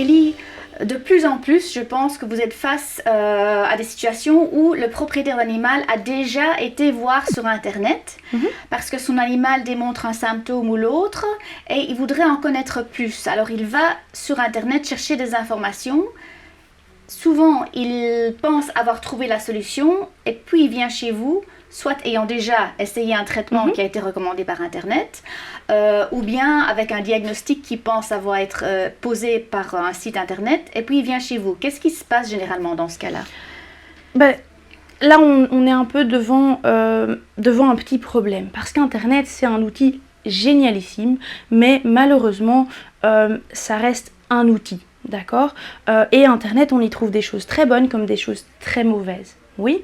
Aurélie, de plus en plus, je pense que vous êtes face à des situations où le propriétaire d'animal a déjà été voir sur Internet parce que son animal démontre un symptôme ou l'autre et il voudrait en connaître plus. Alors il va sur Internet chercher des informations. Souvent, il pense avoir trouvé la solution et puis il vient chez vous, soit ayant déjà essayé un traitement qui a été recommandé par Internet, ou bien avec un diagnostic qui pense avoir été posé par un site Internet, et puis il vient chez vous. Qu'est-ce qui se passe généralement dans ce cas-là? Là, on est un peu devant un petit problème, parce qu'Internet, c'est un outil génialissime, mais malheureusement, ça reste un outil. D'accord. Et Internet, on y trouve des choses très bonnes comme des choses très mauvaises. Oui.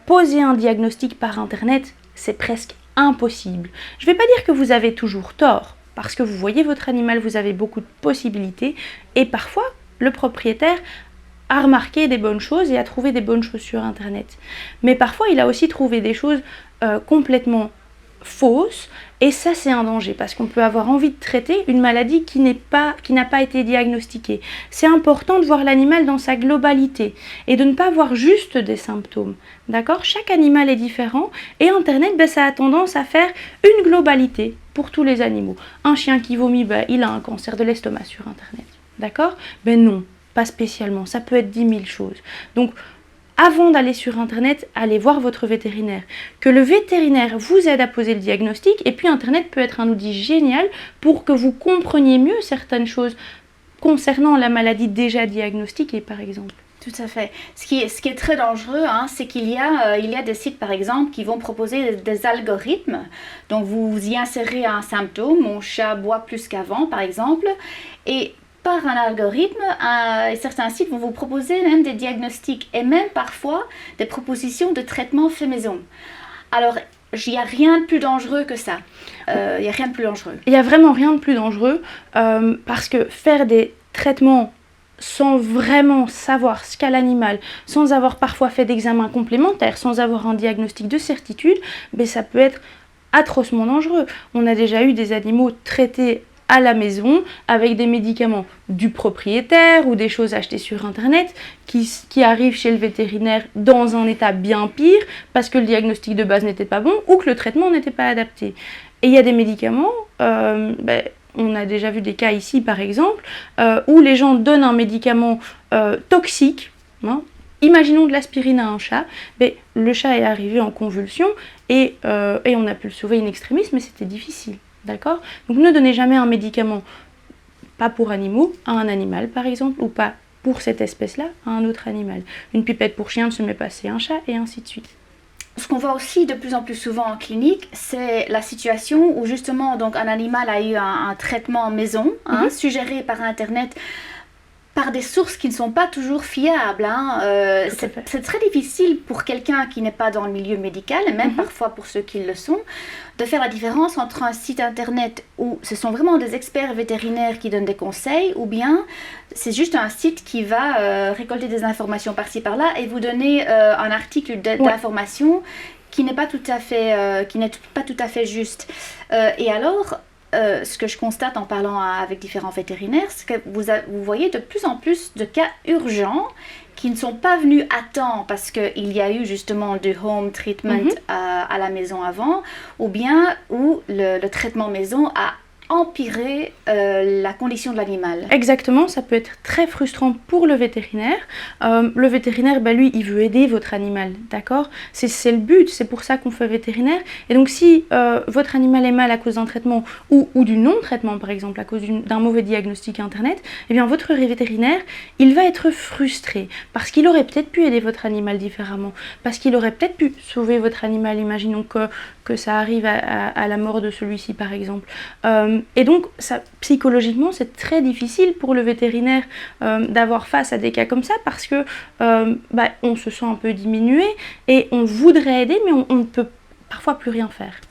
Poser un diagnostic par Internet, c'est presque impossible. Je ne vais pas dire que vous avez toujours tort, parce que vous voyez votre animal, vous avez beaucoup de possibilités, et parfois, le propriétaire a remarqué des bonnes choses et a trouvé des bonnes choses sur Internet. Mais parfois, il a aussi trouvé des choses complètement fausses, et ça c'est un danger parce qu'on peut avoir envie de traiter une maladie qui n'a pas été diagnostiquée. C'est important de voir l'animal dans sa globalité et de ne pas voir juste des symptômes. D'accord? Chaque animal est différent et Internet, ça a tendance à faire une globalité pour tous les animaux. Un chien qui vomit, il a un cancer de l'estomac sur Internet. D'accord? Non, pas spécialement. Ça peut être 10 000 choses. Donc, avant d'aller sur Internet, allez voir votre vétérinaire. Que le vétérinaire vous aide à poser le diagnostic et puis Internet peut être un outil génial pour que vous compreniez mieux certaines choses concernant la maladie déjà diagnostiquée par exemple. Tout à fait. Ce qui est très dangereux, c'est qu'il y a des sites, par exemple, qui vont proposer des algorithmes. Donc, vous y insérez un symptôme, mon chat boit plus qu'avant, par exemple, et par un algorithme, certains sites vont vous proposer même des diagnostics et même parfois des propositions de traitement fait maison. Alors, il n'y a rien de plus dangereux que ça. Il n'y a rien de plus dangereux. Il n'y a vraiment rien de plus dangereux parce que faire des traitements sans vraiment savoir ce qu'a l'animal, sans avoir parfois fait d'examen complémentaire, sans avoir un diagnostic de certitude, ça peut être atrocement dangereux. On a déjà eu des animaux traités à la maison avec des médicaments du propriétaire ou des choses achetées sur Internet qui arrivent chez le vétérinaire dans un état bien pire parce que le diagnostic de base n'était pas bon ou que le traitement n'était pas adapté. Et il y a des médicaments, on a déjà vu des cas ici par exemple, où les gens donnent un médicament toxique, imaginons de l'aspirine à un chat, le chat est arrivé en convulsion et on a pu le sauver in extremis, mais c'était difficile. D'accord? Donc ne donnez jamais un médicament, pas pour animaux, à un animal par exemple, ou pas pour cette espèce-là, à un autre animal. Une pipette pour chien ne se met pas, c'est un chat, et ainsi de suite. Ce qu'on voit aussi de plus en plus souvent en clinique, c'est la situation où justement donc, un animal a eu un traitement maison, suggéré par Internet, par des sources qui ne sont pas toujours fiables. C'est très difficile pour quelqu'un qui n'est pas dans le milieu médical, et même parfois pour ceux qui le sont, de faire la différence entre un site Internet où ce sont vraiment des experts vétérinaires qui donnent des conseils, ou bien c'est juste un site qui va récolter des informations par-ci par-là et vous donner un article d'information qui n'est pas tout à fait juste. Et alors, ce que je constate en parlant avec différents vétérinaires, c'est que vous voyez de plus en plus de cas urgents qui ne sont pas venus à temps parce qu'il y a eu justement du home treatment à la maison avant, ou bien où le traitement maison a empirer la condition de l'animal. Exactement, ça peut être très frustrant pour le vétérinaire. Le vétérinaire, lui, il veut aider votre animal, d'accord? C'est le but, c'est pour ça qu'on fait vétérinaire. Et donc si votre animal est mal à cause d'un traitement ou du non-traitement, par exemple, à cause d'un mauvais diagnostic Internet, eh bien votre vétérinaire, il va être frustré parce qu'il aurait peut-être pu aider votre animal différemment, parce qu'il aurait peut-être pu sauver votre animal, imaginons que ça arrive à la mort de celui-ci, par exemple. Et donc, psychologiquement, c'est très difficile pour le vétérinaire d'avoir face à des cas comme ça parce que on se sent un peu diminué et on voudrait aider, mais on ne peut parfois plus rien faire.